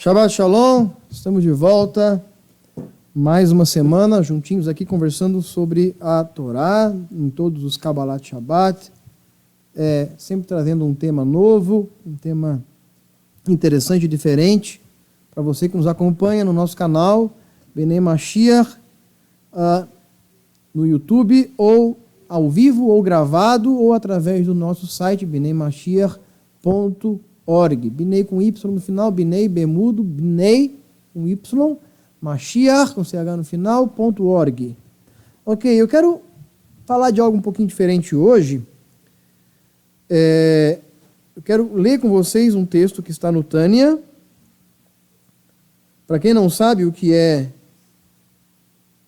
Shabbat Shalom, estamos de volta, mais uma semana, juntinhos aqui conversando sobre a Torá, em todos os Kabbalat Shabbat, sempre trazendo um tema novo, um tema interessante e diferente, para você que nos acompanha no nosso canal, Bnei Mashiach, no YouTube, ou ao vivo, ou gravado, ou através do nosso site, bneimashiach.org. Bnei com Y no final, Bnei, Bemudo, Bnei com Y, Mashiach com CH no final, .org. Ok, eu quero falar de algo um pouquinho diferente hoje. Eu quero ler com vocês um texto que está no Tânia. Para quem não sabe o que é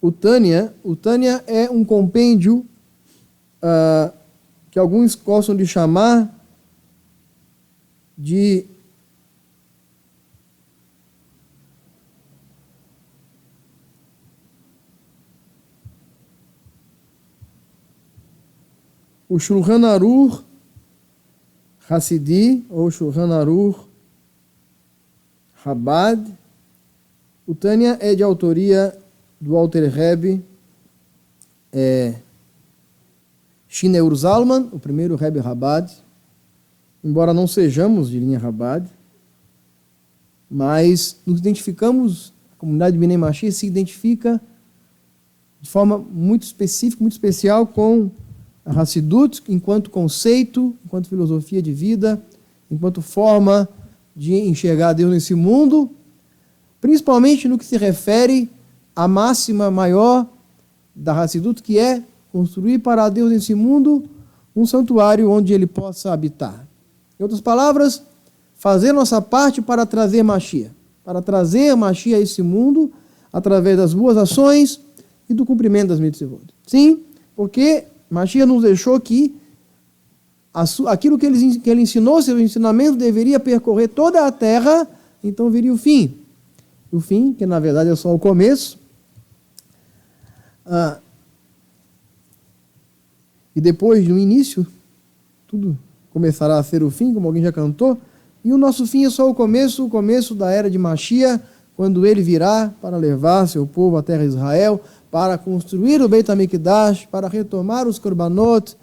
o Tânia é um compêndio que alguns gostam de chamar de o Shulchan Aruch Hassidi ou Shulchan Aruch Chabad. O Tânia é de autoria do Alter Rebbe Shneur Zalman, o primeiro Rebbe Chabad. Embora não sejamos de linha Chabad, mas nos identificamos, a comunidade Bnei Mashiach se identifica de forma muito específica, muito especial com a Hassidut, enquanto conceito, enquanto filosofia de vida, enquanto forma de enxergar Deus nesse mundo, principalmente no que se refere à máxima maior da Hassidut, que é construir para Deus nesse mundo um santuário onde Ele possa habitar. Em outras palavras, fazer nossa parte para trazer Mashiach, a esse mundo, através das boas ações e do cumprimento das mitzvot. Sim, porque Mashiach nos deixou que aquilo que ele ensinou, seu ensinamento, deveria percorrer toda a terra, então viria o fim. O fim, que na verdade é só o começo. E depois, no início, tudo começará a ser o fim, como alguém já cantou, e o nosso fim é só o começo da era de Mashiach, quando ele virá para levar seu povo à terra de Israel, para construir o Beit HaMikdash, para retomar os Korbanot,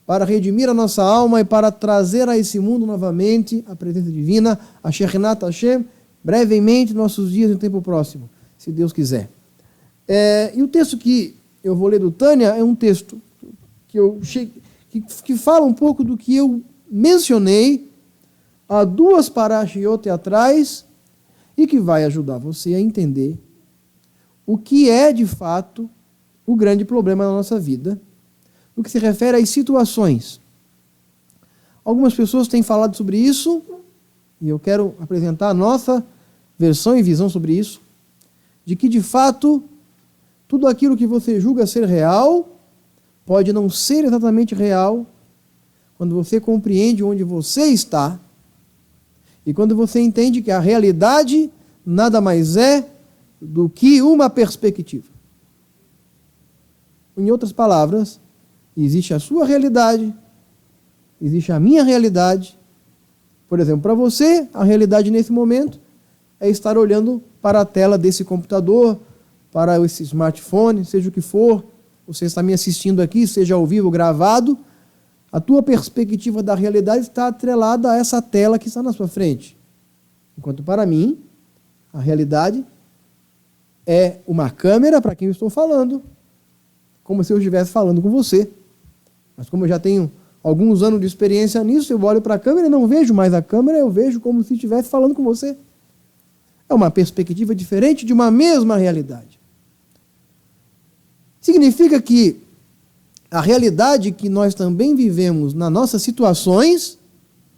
para redimir a nossa alma e para trazer a esse mundo novamente a presença divina, a Shechinat Hashem, brevemente, nossos dias no tempo próximo, se Deus quiser. E o texto que eu vou ler do Tânia é um texto que fala um pouco do que eu mencionei há 2 parashiot atrás e que vai ajudar você a entender o que é, de fato, o grande problema na nossa vida, no que se refere às situações. Algumas pessoas têm falado sobre isso e eu quero apresentar a nossa versão e visão sobre isso, de que, de fato, tudo aquilo que você julga ser real pode não ser exatamente real quando você compreende onde você está e quando você entende que a realidade nada mais é do que uma perspectiva. Em outras palavras, existe a sua realidade, existe a minha realidade. Por exemplo, para você, a realidade nesse momento é estar olhando para a tela desse computador, para esse smartphone, seja o que for, você está me assistindo aqui, seja ao vivo, gravado, a tua perspectiva da realidade está atrelada a essa tela que está na sua frente. Enquanto para mim, a realidade é uma câmera para quem eu estou falando, como se eu estivesse falando com você. Mas como eu já tenho alguns anos de experiência nisso, eu olho para a câmera e não vejo mais a câmera, eu vejo como se estivesse falando com você. É uma perspectiva diferente de uma mesma realidade. Significa que a realidade que nós também vivemos nas nossas situações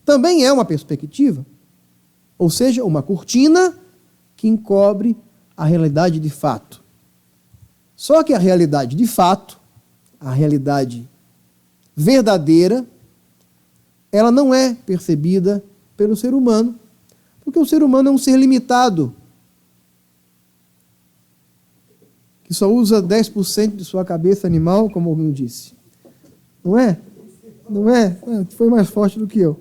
também é uma perspectiva. Ou seja, uma cortina que encobre a realidade de fato. Só que a realidade de fato, a realidade verdadeira, ela não é percebida pelo ser humano, porque o ser humano é um ser limitado, que só usa 10% de sua cabeça animal, como alguém disse. Não é? Não é? Foi mais forte do que eu.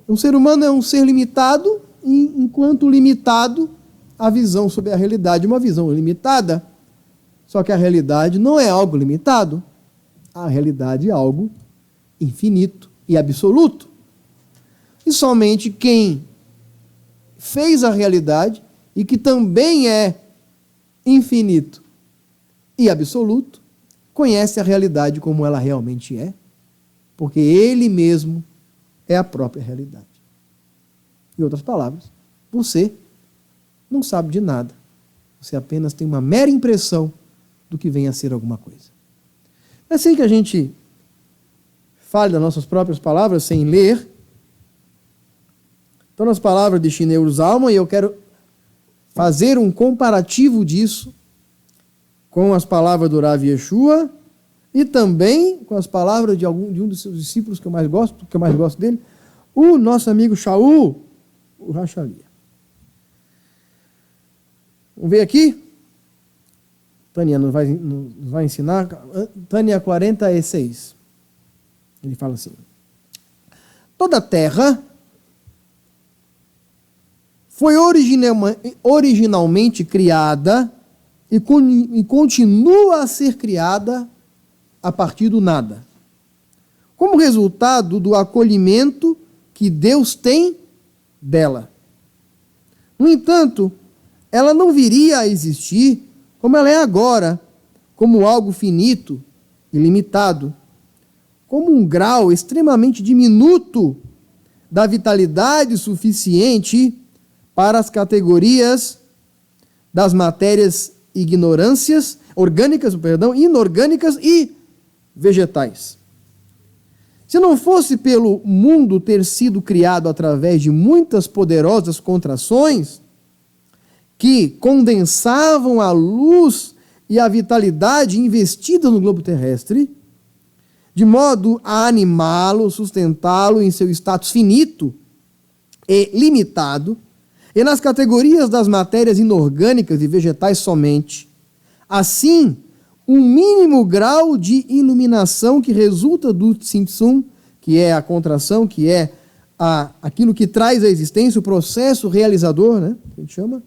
O ser humano é um ser limitado enquanto limitado, a visão sobre a realidade, uma visão limitada. Só que a realidade não é algo limitado. A realidade é algo infinito e absoluto. E somente quem fez a realidade e que também é infinito e absoluto, conhece a realidade como ela realmente é, porque ele mesmo é a própria realidade. Em outras palavras, você não sabe de nada. Você apenas tem uma mera impressão do que vem a ser alguma coisa. É assim que a gente fale das nossas próprias palavras sem ler. Então, nas palavras de Shineur Zalman, e eu quero fazer um comparativo disso com as palavras do Rav Yeshua e também com as palavras de um dos seus discípulos que eu mais gosto dele, o nosso amigo Shaul, o Rachalia. Vamos ver aqui? Tânia nos vai ensinar. Tânia 46. Ele fala assim: toda a terra foi originalmente criada e continua a ser criada a partir do nada, como resultado do acolhimento que Deus tem dela. No entanto, ela não viria a existir como ela é agora, como algo finito e limitado, como um grau extremamente diminuto da vitalidade suficiente para as categorias das matérias inorgânicas e vegetais. Se não fosse pelo mundo ter sido criado através de muitas poderosas contrações que condensavam a luz e a vitalidade investida no globo terrestre, de modo a animá-lo, sustentá-lo em seu status finito e limitado, e nas categorias das matérias inorgânicas e vegetais somente. Assim, um mínimo grau de iluminação que resulta do Tzimtzum, que é a contração, que é aquilo que traz à existência, o processo realizador, né, que a gente chama,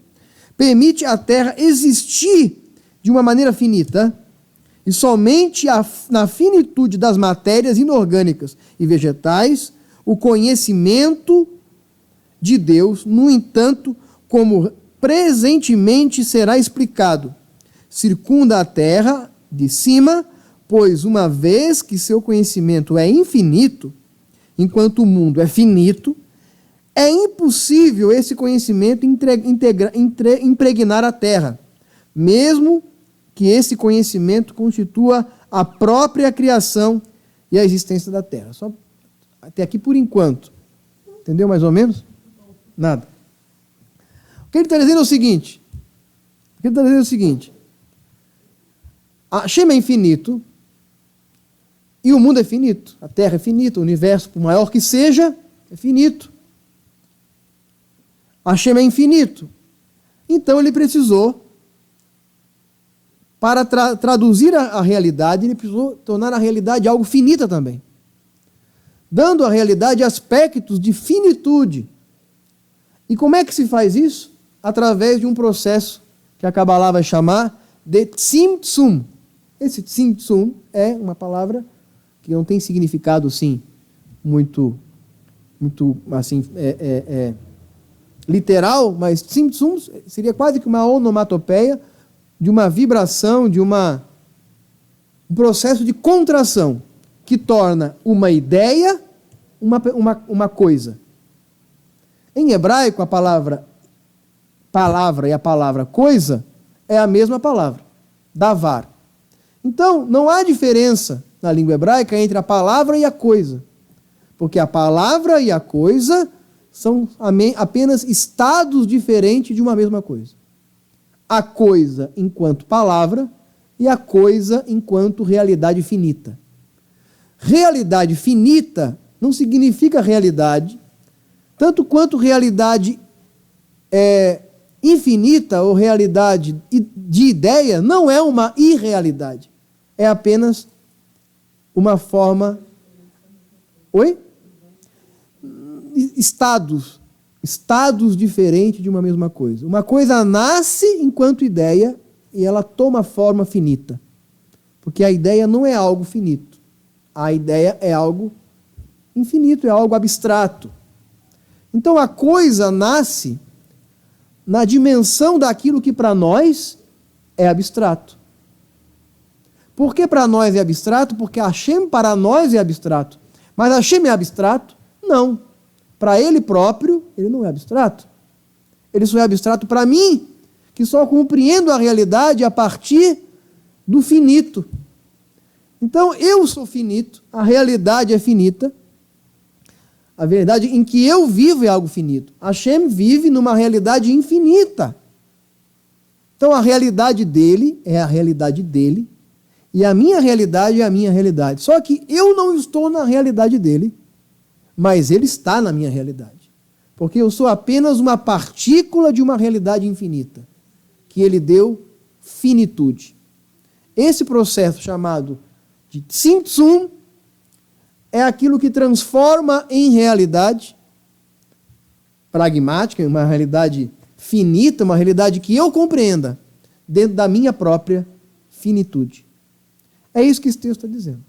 permite a Terra existir de uma maneira finita, e somente na finitude das matérias inorgânicas e vegetais, o conhecimento de Deus, no entanto, como presentemente será explicado, circunda a terra de cima, pois uma vez que seu conhecimento é infinito, enquanto o mundo é finito, é impossível esse conhecimento impregnar a terra, mesmo que esse conhecimento constitua a própria criação e a existência da terra. Só até aqui por enquanto. Entendeu mais ou menos? Nada. O que ele está dizendo é o seguinte. A Hashem é infinito e o mundo é finito. A Terra é finita, o universo, por maior que seja, é finito. A Hashem é infinito. Então ele precisou, para traduzir a realidade, ele precisou tornar a realidade algo finita também, dando à realidade aspectos de finitude. E como é que se faz isso? Através de um processo que a Kabbalah vai chamar de Tzimtzum. Esse Tzimtzum é uma palavra que não tem significado, sim, muito assim, literal, mas Tzimtzum seria quase que uma onomatopeia de uma vibração, de um processo de contração que torna uma ideia uma coisa. Em hebraico, a palavra e a palavra coisa é a mesma palavra, davar. Então, não há diferença na língua hebraica entre a palavra e a coisa, porque a palavra e a coisa são apenas estados diferentes de uma mesma coisa. A coisa enquanto palavra e a coisa enquanto realidade finita. Realidade finita não significa realidade, tanto quanto realidade infinita ou realidade de ideia não é uma irrealidade. É apenas uma forma... Oi? Estados estados diferentes de uma mesma coisa. Uma coisa nasce enquanto ideia e ela toma forma finita. Porque a ideia não é algo finito. A ideia é algo infinito, é algo abstrato. Então a coisa nasce na dimensão daquilo que para nós é abstrato. Por que para nós é abstrato? Porque Hashem para nós é abstrato. Mas Hashem é abstrato? Não. Para ele próprio, ele não é abstrato. Ele só é abstrato para mim, que só compreendo a realidade a partir do finito. Então, eu sou finito, a realidade é finita, a verdade em que eu vivo é algo finito. Hashem vive numa realidade infinita. Então, a realidade dele é a realidade dele, e a minha realidade é a minha realidade. Só que eu não estou na realidade dele, mas ele está na minha realidade. Porque eu sou apenas uma partícula de uma realidade infinita, que ele deu finitude. Esse processo chamado de Tzimtzum é aquilo que transforma em realidade pragmática, uma realidade finita, uma realidade que eu compreenda dentro da minha própria finitude. É isso que esse texto está dizendo.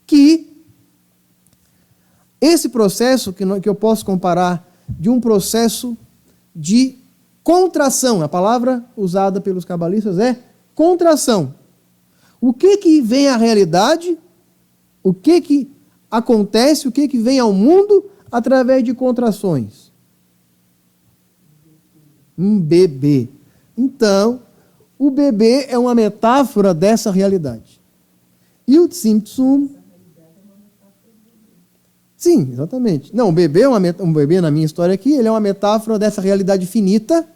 Que esse processo, que eu posso comparar de um processo de contração, a palavra usada pelos cabalistas é contração. O que vem à realidade, o que acontece, o que vem ao mundo através de contrações? Um bebê. Então, o bebê é uma metáfora dessa realidade. E o Tzimtzum... Sim, exatamente. Não, o bebê, um bebê na minha história aqui, ele é uma metáfora dessa realidade finita.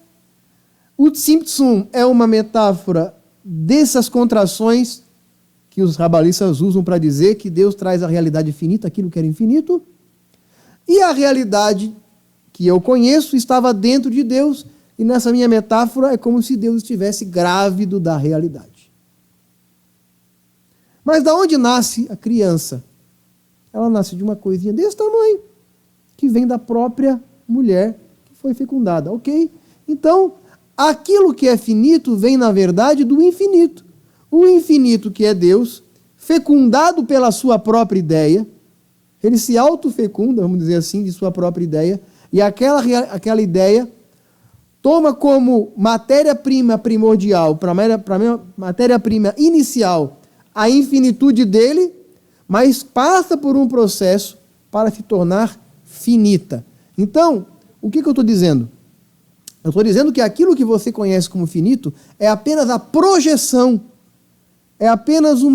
O Tzimtzum é uma metáfora dessas contrações que os rabalistas usam para dizer que Deus traz a realidade finita, aquilo que era infinito, e a realidade que eu conheço estava dentro de Deus, e nessa minha metáfora é como se Deus estivesse grávido da realidade. Mas da onde nasce a criança? Ela nasce de uma coisinha desse tamanho, que vem da própria mulher que foi fecundada, ok? Então, aquilo que é finito vem, na verdade, do infinito. O infinito, que é Deus, fecundado pela sua própria ideia, ele se autofecunda, vamos dizer assim, de sua própria ideia, e aquela ideia toma como matéria-prima primordial, para matéria-prima inicial, a infinitude dele, mas passa por um processo para se tornar finita. Então, o que eu estou dizendo? Eu estou dizendo que aquilo que você conhece como finito é apenas a projeção, é apenas um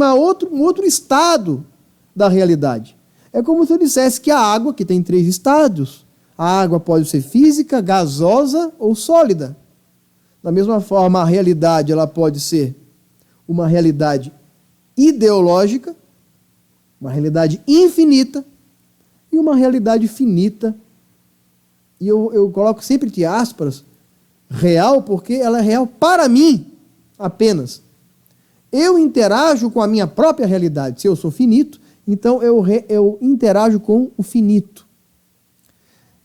outro estado da realidade. É como se eu dissesse que a água, que tem 3 estados, a água pode ser física, gasosa ou sólida. Da mesma forma, a realidade ela pode ser uma realidade ideológica, uma realidade infinita e uma realidade finita. E eu coloco sempre entre aspas, real, porque ela é real para mim apenas. Eu interajo com a minha própria realidade. Se eu sou finito, então eu interajo com o finito.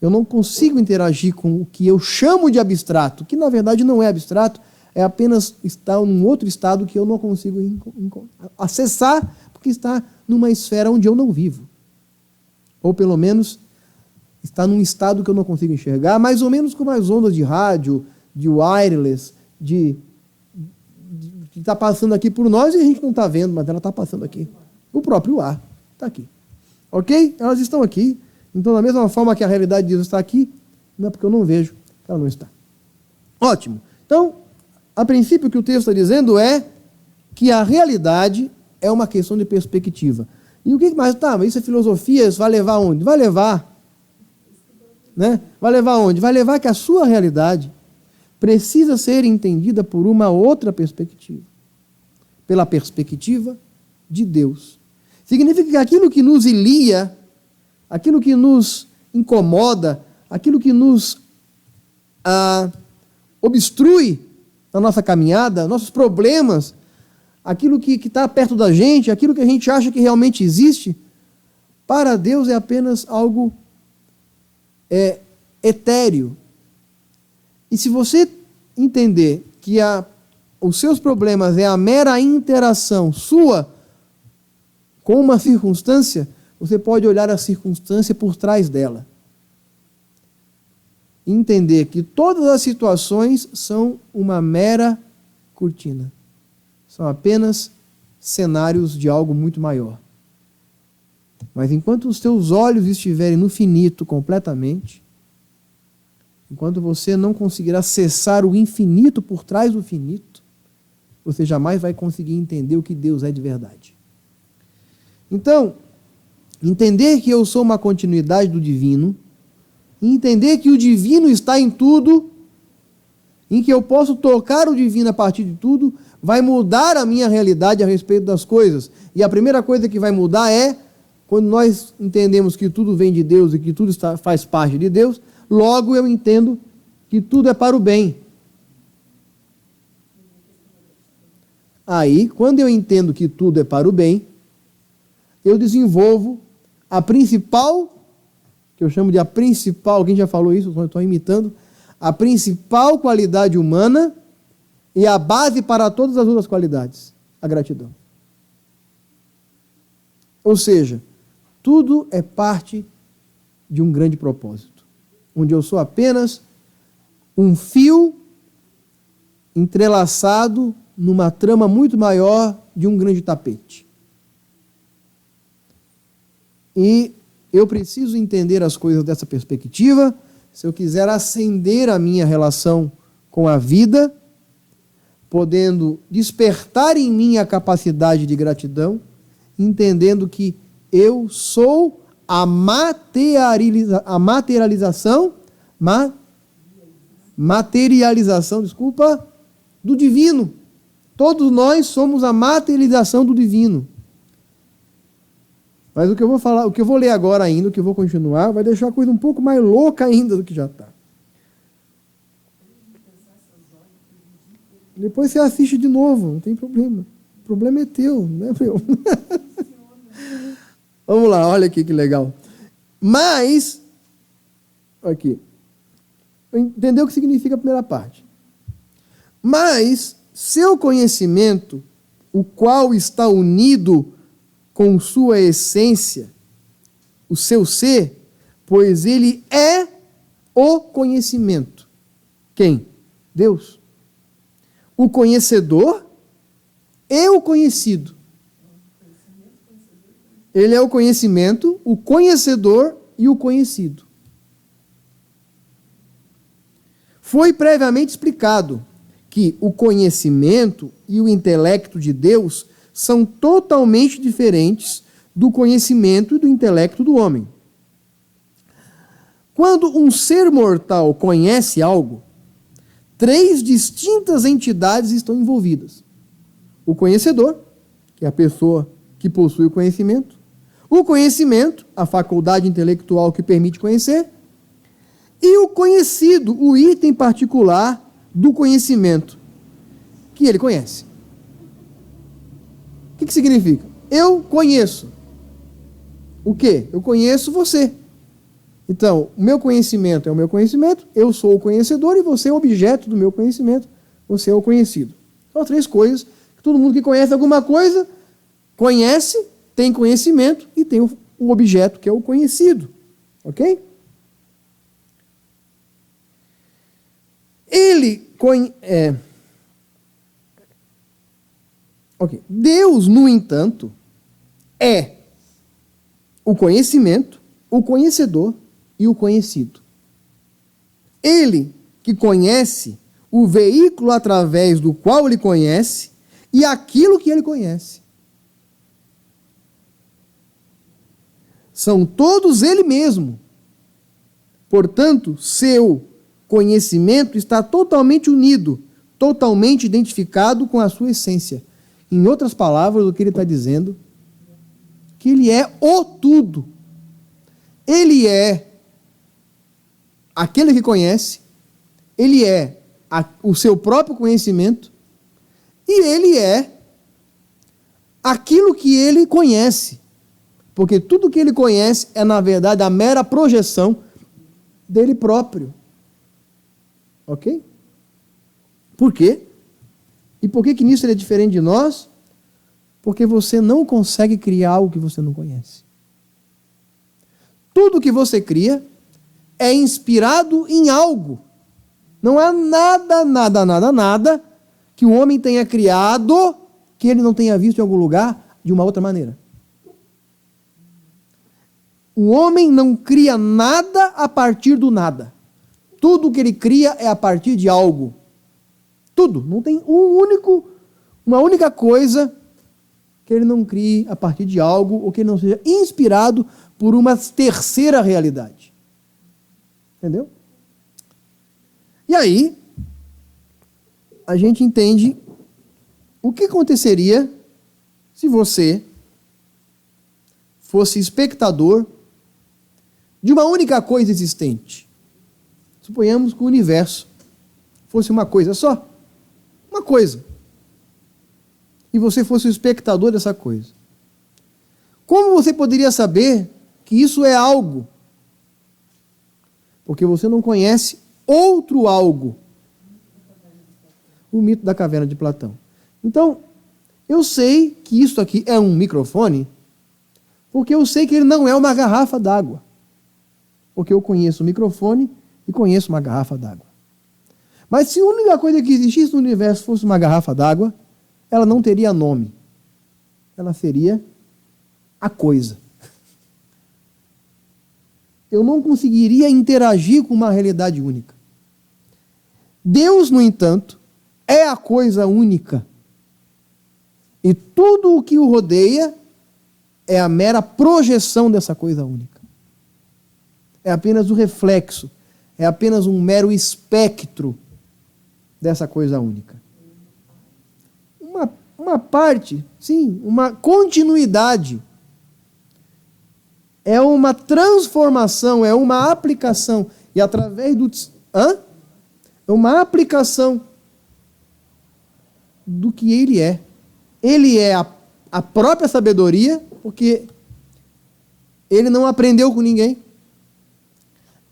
Eu não consigo interagir com o que eu chamo de abstrato, que na verdade não é abstrato, é apenas estar num outro estado que eu não consigo acessar, porque está numa esfera onde eu não vivo. Ou pelo menos está num estado que eu não consigo enxergar, mais ou menos como as ondas de rádio, de wireless, que está passando aqui por nós e a gente não está vendo, mas ela está passando aqui. O próprio ar está aqui. Ok? Elas estão aqui. Então, da mesma forma que a realidade de Deus está aqui, não é porque eu não vejo que ela não está. Ótimo. Então, a princípio o que o texto está dizendo é que a realidade é uma questão de perspectiva. E o que mais? Tá, mas isso é filosofia, isso vai levar aonde? Vai levar, né? Vai levar aonde? Vai levar que a sua realidade precisa ser entendida por uma outra perspectiva. Pela perspectiva de Deus. Significa que aquilo que nos ilia, aquilo que nos incomoda, aquilo que nos obstrui na nossa caminhada, nossos problemas, aquilo que está perto da gente, aquilo que a gente acha que realmente existe, para Deus é apenas algo etéreo. E se você entender que os seus problemas é a mera interação sua com uma circunstância, você pode olhar a circunstância por trás dela. Entender que todas as situações são uma mera cortina. São apenas cenários de algo muito maior. Mas enquanto os teus olhos estiverem no finito completamente, enquanto você não conseguir acessar o infinito por trás do finito, você jamais vai conseguir entender o que Deus é de verdade. Então, entender que eu sou uma continuidade do divino, entender que o divino está em tudo, em que eu posso tocar o divino a partir de tudo, vai mudar a minha realidade a respeito das coisas. E a primeira coisa que vai mudar é, quando nós entendemos que tudo vem de Deus e que tudo faz parte de Deus, logo eu entendo que tudo é para o bem. Aí, quando eu entendo que tudo é para o bem, eu desenvolvo a principal, que eu chamo de a principal, alguém já falou isso, eu estou imitando, a principal qualidade humana e a base para todas as outras qualidades, a gratidão. Ou seja, tudo é parte de um grande propósito, onde eu sou apenas um fio entrelaçado numa trama muito maior de um grande tapete. E eu preciso entender as coisas dessa perspectiva, se eu quiser ascender a minha relação com a vida, podendo despertar em mim a capacidade de gratidão, entendendo que eu sou a materialização do divino. Todos nós somos a materialização do divino. Mas o que eu vou falar, o que eu vou ler agora ainda, o que eu vou continuar, vai deixar a coisa um pouco mais louca ainda do que já está. Depois você assiste de novo, não tem problema. O problema é teu, não é meu. Vamos lá, olha aqui que legal. Mas, aqui, entendeu o que significa a primeira parte. Mas, seu conhecimento, o qual está unido com sua essência, o seu ser, pois ele é o conhecimento. Quem? Deus. O conhecedor e o conhecido. Ele é o conhecimento, o conhecedor e o conhecido. Foi previamente explicado que o conhecimento e o intelecto de Deus são totalmente diferentes do conhecimento e do intelecto do homem. Quando um ser mortal conhece algo, 3 distintas entidades estão envolvidas. O conhecedor, que é a pessoa que possui o conhecimento, a faculdade intelectual que permite conhecer, e o conhecido, o item particular do conhecimento que ele conhece. O que significa? Eu conheço. O quê? Eu conheço você. Então, o meu conhecimento é o meu conhecimento, eu sou o conhecedor e você é o objeto do meu conhecimento, você é o conhecido. São 3 coisas que todo mundo que conhece alguma coisa, conhece, tem conhecimento e tem o objeto que é o conhecido. Ok? Deus, no entanto, é o conhecimento, o conhecedor e o conhecido. Ele que conhece o veículo através do qual ele conhece e aquilo que ele conhece. São todos ele mesmo. Portanto, seu conhecimento está totalmente unido, totalmente identificado com a sua essência. Em outras palavras, o que ele está dizendo? Que ele é o tudo. Ele é aquele que conhece, ele é o seu próprio conhecimento, e ele é aquilo que ele conhece. Porque tudo que ele conhece é, na verdade, a mera projeção dele próprio. Ok? Por quê? E por que nisso ele é diferente de nós? Porque você não consegue criar algo que você não conhece. Tudo que você cria é inspirado em algo. Não há nada que o homem tenha criado que ele não tenha visto em algum lugar de uma outra maneira. O homem não cria nada a partir do nada. Tudo que ele cria é a partir de algo. Tudo. Não tem uma única coisa que ele não crie a partir de algo ou que ele não seja inspirado por uma terceira realidade. Entendeu? E aí, a gente entende o que aconteceria se você fosse espectador de uma única coisa existente. Suponhamos que o universo fosse uma coisa só. Uma coisa. E você fosse o espectador dessa coisa. Como você poderia saber que isso é algo? Porque você não conhece outro algo. O mito da caverna de Platão. Então, eu sei que isso aqui é um microfone, porque eu sei que ele não é uma garrafa d'água. Porque eu conheço o microfone e conheço uma garrafa d'água. Mas se a única coisa que existisse no universo fosse uma garrafa d'água, ela não teria nome. Ela seria a coisa. Eu não conseguiria interagir com uma realidade única. Deus, no entanto, é a coisa única. E tudo o que o rodeia é a mera projeção dessa coisa única. É apenas o reflexo, é apenas um mero espectro dessa coisa única. Uma parte, sim, uma continuidade. É uma transformação, é uma aplicação. E através do... É uma aplicação do que ele é. Ele é a própria sabedoria, porque ele não aprendeu com ninguém.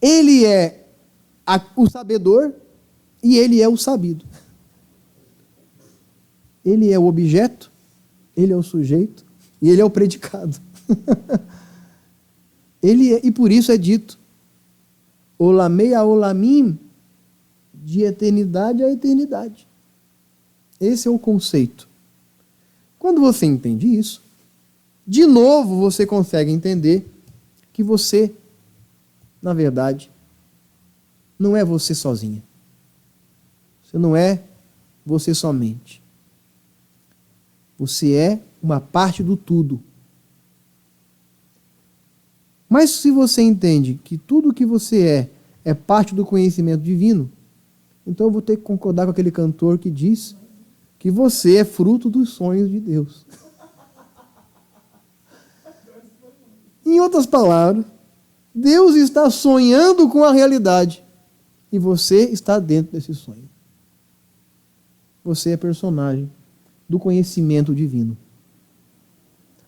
Ele é o sabedor e ele é o sabido. Ele é o objeto, ele é o sujeito e ele é o predicado. E por isso é dito, Olamei a Olamim, de eternidade a eternidade. Esse é o conceito. Quando você entende isso, de novo você consegue entender que você, na verdade, não é você sozinha. Você não é você somente. Você é uma parte do tudo. Mas se você entende que tudo que você é parte do conhecimento divino, então eu vou ter que concordar com aquele cantor que diz que você é fruto dos sonhos de Deus. Em outras palavras, Deus está sonhando com a realidade e você está dentro desse sonho. Você é personagem do conhecimento divino.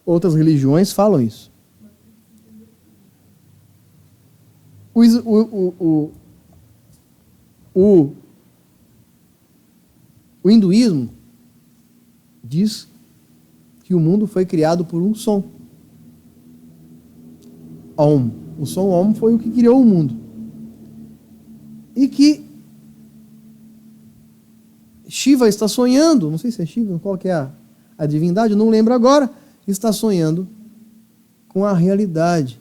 Outras religiões falam isso. O hinduísmo diz que o mundo foi criado por um som. Om. O som Om foi o que criou o mundo. E que Shiva está sonhando, não sei se é Shiva, qual que é a divindade, não lembro agora, está sonhando com a realidade.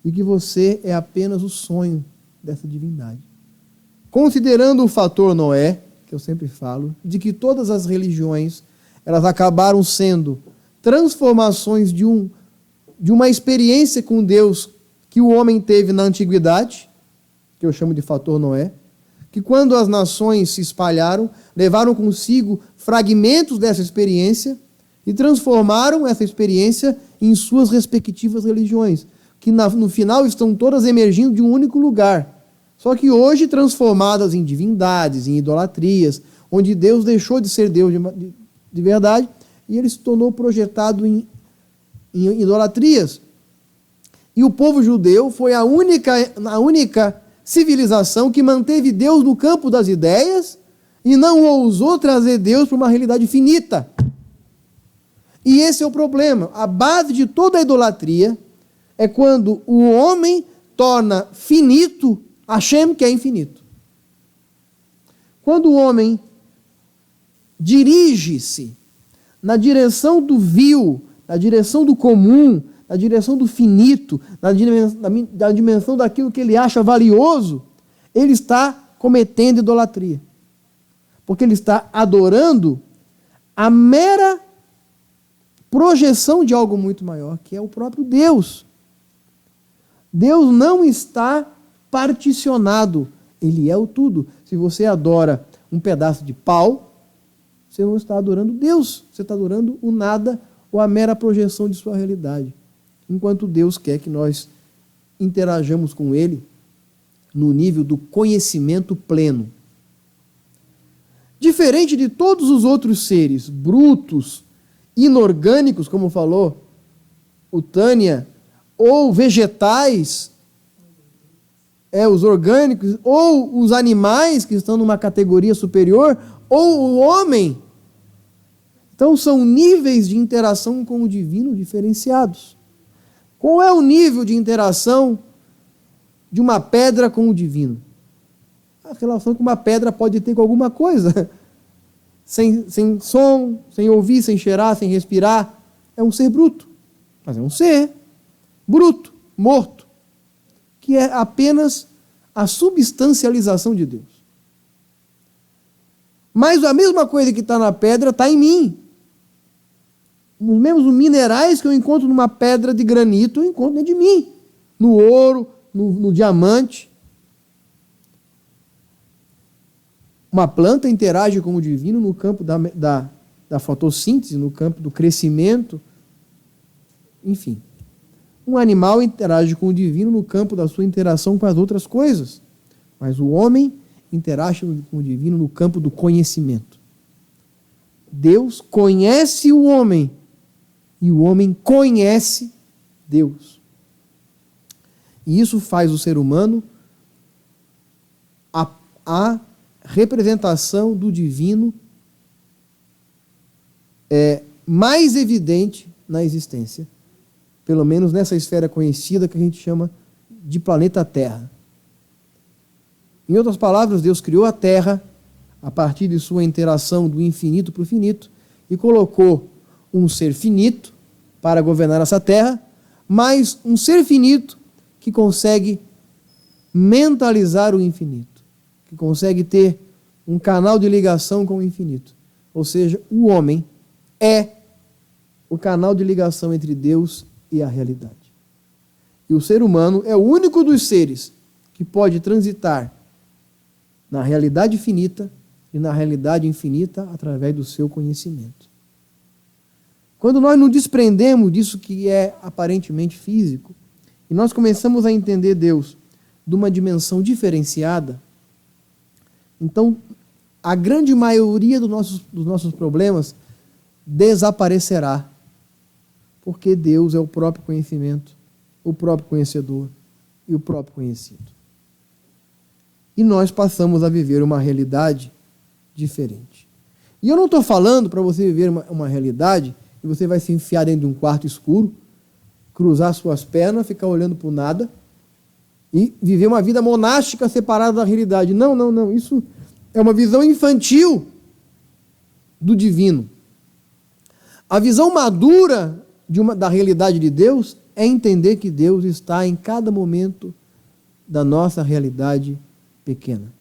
E que você é apenas o sonho dessa divindade. Considerando o fator Noé, que eu sempre falo, de que todas as religiões elas acabaram sendo transformações de uma experiência com Deus que o homem teve na antiguidade, que eu chamo de fator Noé, que quando as nações se espalharam, levaram consigo fragmentos dessa experiência e transformaram essa experiência em suas respectivas religiões, que no final estão todas emergindo de um único lugar. Só que hoje transformadas em divindades, em idolatrias, onde Deus deixou de ser Deus de verdade e ele se tornou projetado em idolatrias. E o povo judeu foi a única civilização que manteve Deus no campo das ideias e não ousou trazer Deus para uma realidade finita. E esse é o problema. A base de toda a idolatria é quando o homem torna finito Hashem, que é infinito. Quando o homem dirige-se na direção do vil, na direção do comum, na direção do finito, na dimensão daquilo que ele acha valioso, ele está cometendo idolatria. Porque ele está adorando a mera projeção de algo muito maior, que é o próprio Deus. Deus não está particionado, ele é o tudo. Se você adora um pedaço de pau, você não está adorando Deus, você está adorando o nada ou a mera projeção de sua realidade. Enquanto Deus quer que nós interajamos com Ele no nível do conhecimento pleno. Diferente de todos os outros seres brutos, inorgânicos, como falou o Tânia, ou vegetais, os orgânicos, ou os animais que estão numa categoria superior, ou o homem. Então são níveis de interação com o divino diferenciados. Qual é o nível de interação de uma pedra com o divino? A relação que uma pedra pode ter com alguma coisa. Sem som, sem ouvir, sem cheirar, sem respirar. É um ser bruto. Mas é um ser bruto, morto, que é apenas a substancialização de Deus. Mas a mesma coisa que está na pedra está em mim. Os mesmos minerais que eu encontro numa pedra de granito, eu encontro dentro de mim. No ouro, no diamante. Uma planta interage com o divino no campo da fotossíntese, no campo do crescimento. Enfim. Um animal interage com o divino no campo da sua interação com as outras coisas. Mas o homem interage com o divino no campo do conhecimento. Deus conhece o homem e o homem conhece Deus. E isso faz o ser humano a representação do divino mais evidente na existência, pelo menos nessa esfera conhecida que a gente chama de planeta Terra. Em outras palavras, Deus criou a Terra a partir de sua interação do infinito para o finito e colocou um ser finito para governar essa Terra, mas um ser finito que consegue mentalizar o infinito, que consegue ter um canal de ligação com o infinito. Ou seja, o homem é o canal de ligação entre Deus e a realidade. E o ser humano é o único dos seres que pode transitar na realidade finita e na realidade infinita através do seu conhecimento. Quando nós nos desprendemos disso que é aparentemente físico, e nós começamos a entender Deus de uma dimensão diferenciada, então a grande maioria dos nossos problemas desaparecerá, porque Deus é o próprio conhecimento, o próprio conhecedor e o próprio conhecido. E nós passamos a viver uma realidade diferente. E eu não estou falando para você viver uma realidade e você vai se enfiar dentro de um quarto escuro, cruzar suas pernas, ficar olhando para o nada e viver uma vida monástica separada da realidade. Não, não, não. Isso é uma visão infantil do divino. A visão madura da realidade de Deus é entender que Deus está em cada momento da nossa realidade pequena.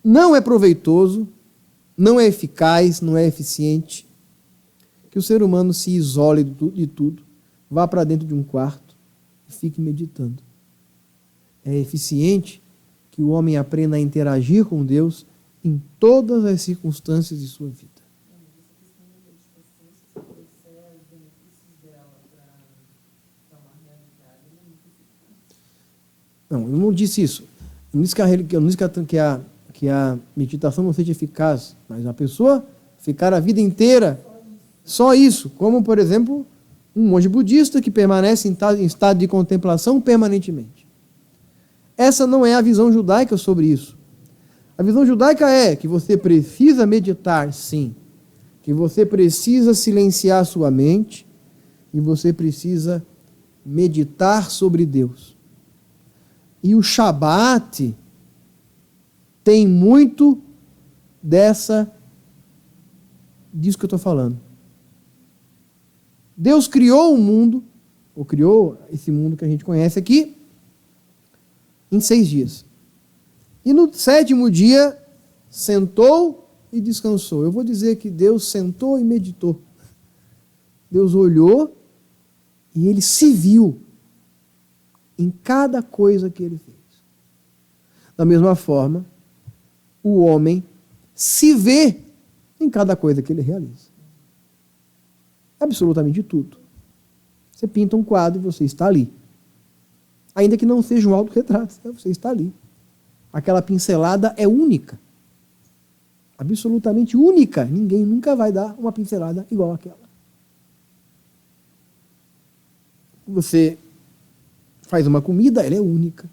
Não é proveitoso, não é eficaz, não é eficiente que o ser humano se isole de tudo, vá para dentro de um quarto e fique meditando. É eficiente que o homem aprenda a interagir com Deus em todas as circunstâncias de sua vida. Não, eu não disse isso. Eu não disse que a meditação não seja eficaz, mas a pessoa ficar a vida inteira só isso, como, por exemplo, Um monge budista que permanece em estado de contemplação permanentemente. Essa não é a visão judaica sobre isso. A visão judaica é que você precisa meditar, sim. Que você precisa silenciar sua mente e você precisa meditar sobre Deus. E o Shabat tem muito disso que eu estou falando. Deus criou o mundo, ou criou esse mundo que a gente conhece aqui, em 6 dias. E no 7º dia, sentou e descansou. Eu vou dizer que Deus sentou e meditou. Deus olhou e ele se viu em cada coisa que ele fez. Da mesma forma, o homem se vê em cada coisa que ele realiza. Absolutamente tudo. Você pinta um quadro e você está ali. Ainda que não seja um autorretrato, você está ali. Aquela pincelada é única. Absolutamente única. Ninguém nunca vai dar uma pincelada igual àquela. Você faz uma comida, ela é única.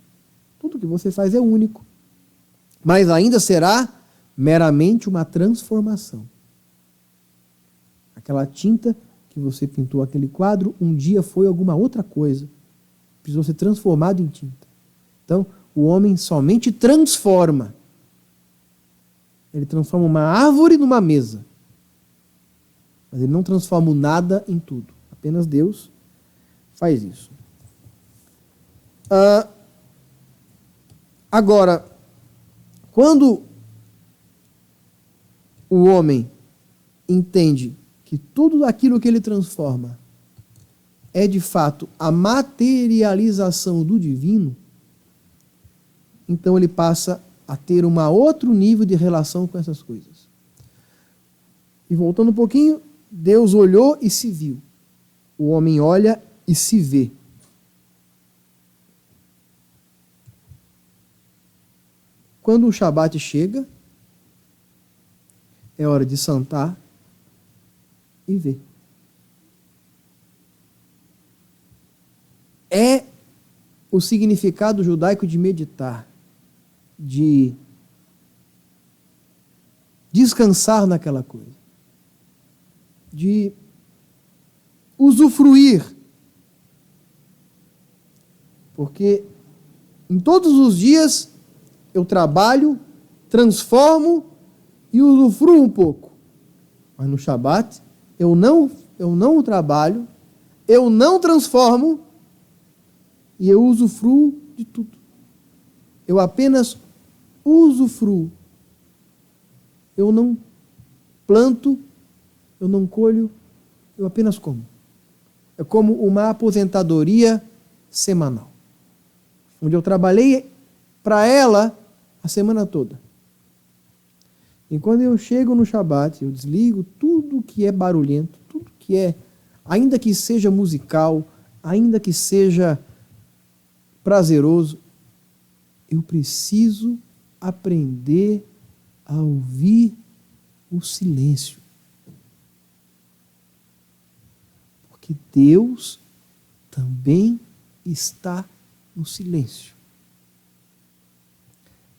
Tudo que você faz é único. Mas ainda será meramente uma transformação. Aquela tinta que você pintou aquele quadro, um dia foi alguma outra coisa. Precisou ser transformado em tinta. Então, o homem somente transforma. Ele transforma uma árvore numa mesa. Mas ele não transforma o nada em tudo. Apenas Deus faz isso. Agora, quando o homem entende que tudo aquilo que ele transforma é de fato a materialização do divino, então ele passa a ter um outro nível de relação com essas coisas. E voltando um pouquinho, Deus olhou e se viu. O homem olha e se vê. Quando o Shabat chega, é hora de sentar e ver. É o significado judaico de meditar, de descansar naquela coisa, de usufruir. Porque em todos os dias eu trabalho, transformo e usufruo um pouco. Mas no Shabat eu não trabalho, eu não transformo e eu usufruo de tudo. Eu apenas usufruo. Eu não planto, eu não colho, eu apenas como. É como uma aposentadoria semanal, onde eu trabalhei para ela a semana toda. E quando eu chego no Shabat, eu desligo tudo que é barulhento, tudo que é, ainda que seja musical, ainda que seja prazeroso, eu preciso aprender a ouvir o silêncio. Porque Deus também está no silêncio.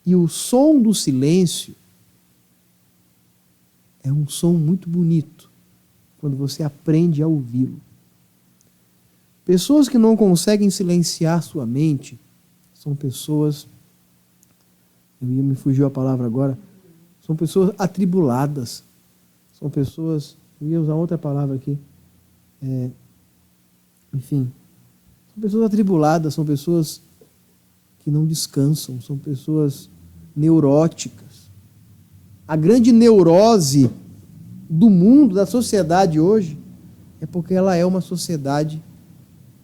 E o som do silêncio é um som muito bonito, quando você aprende a ouvi-lo. Pessoas que não conseguem silenciar sua mente são pessoas, me fugiu a palavra agora, são pessoas atribuladas, são pessoas, eu ia usar outra palavra aqui, enfim, são pessoas atribuladas, são pessoas que não descansam, são pessoas neuróticas. A grande neurose do mundo, da sociedade hoje, é porque ela é uma sociedade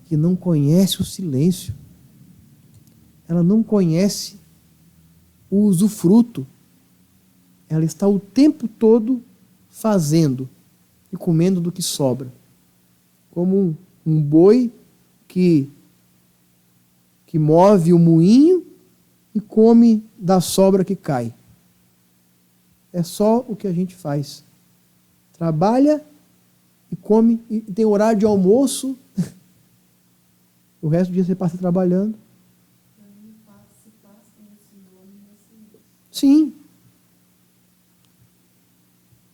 que não conhece o silêncio. Ela não conhece o usufruto. Ela está o tempo todo fazendo e comendo do que sobra. Como um boi que move o moinho e come da sobra que cai. É só o que a gente faz. Trabalha e come, e tem horário de almoço, o resto do dia você passa trabalhando. Sim.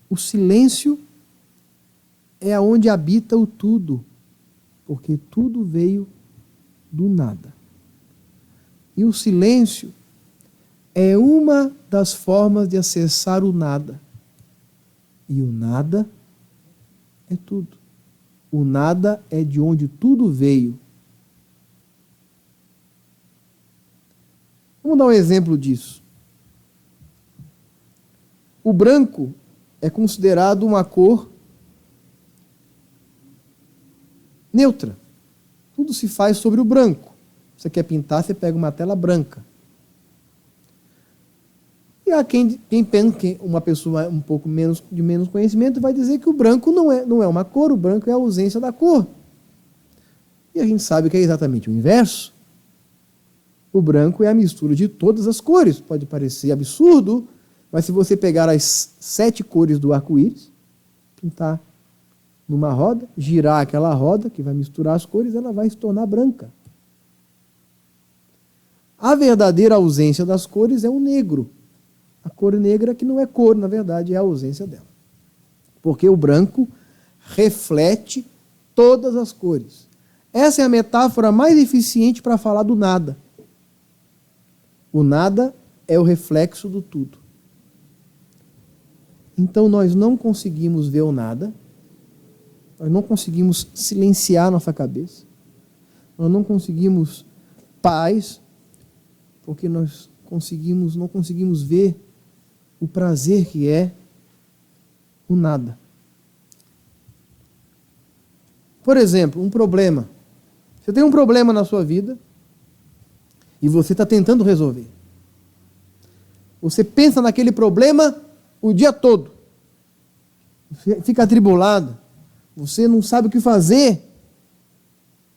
O silêncio é onde habita o tudo, porque tudo veio do nada. E o silêncio é uma das formas de acessar o nada. E o nada é tudo. O nada é de onde tudo veio. Vamos dar um exemplo disso. O branco é considerado uma cor neutra. Tudo se faz sobre o branco. Você quer pintar, você pega uma tela branca. E há quem pensa, que uma pessoa um pouco de menos conhecimento vai dizer que o branco não é uma cor, o branco é a ausência da cor. E a gente sabe que é exatamente o inverso. O branco é a mistura de todas as cores. Pode parecer absurdo, mas se você pegar as 7 cores do arco-íris, pintar numa roda, girar aquela roda, que vai misturar as cores, ela vai se tornar branca. A verdadeira ausência das cores é o negro. A cor negra, que não é cor, na verdade, é a ausência dela. Porque o branco reflete todas as cores. Essa é a metáfora mais eficiente para falar do nada. O nada é o reflexo do tudo. Então nós não conseguimos ver o nada, nós não conseguimos silenciar nossa cabeça, nós não conseguimos paz, porque nós não conseguimos ver o prazer que é o nada. Por exemplo, um problema. Você tem um problema na sua vida e você está tentando resolver. Você pensa naquele problema o dia todo. Você fica atribulado. Você não sabe o que fazer.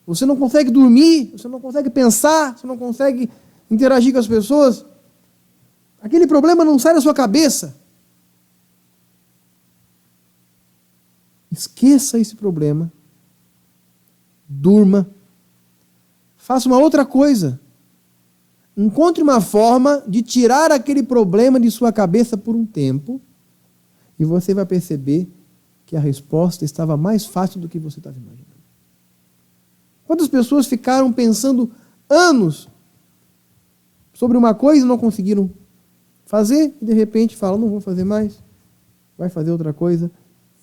Você não consegue dormir. Você não consegue pensar. Você não consegue interagir com as pessoas. Aquele problema não sai da sua cabeça. Esqueça esse problema. Durma. Faça uma outra coisa. Encontre uma forma de tirar aquele problema de sua cabeça por um tempo e você vai perceber que a resposta estava mais fácil do que você estava imaginando. Quantas pessoas ficaram pensando anos sobre uma coisa e não conseguiram fazer e de repente falam, não vou fazer mais, vai fazer outra coisa.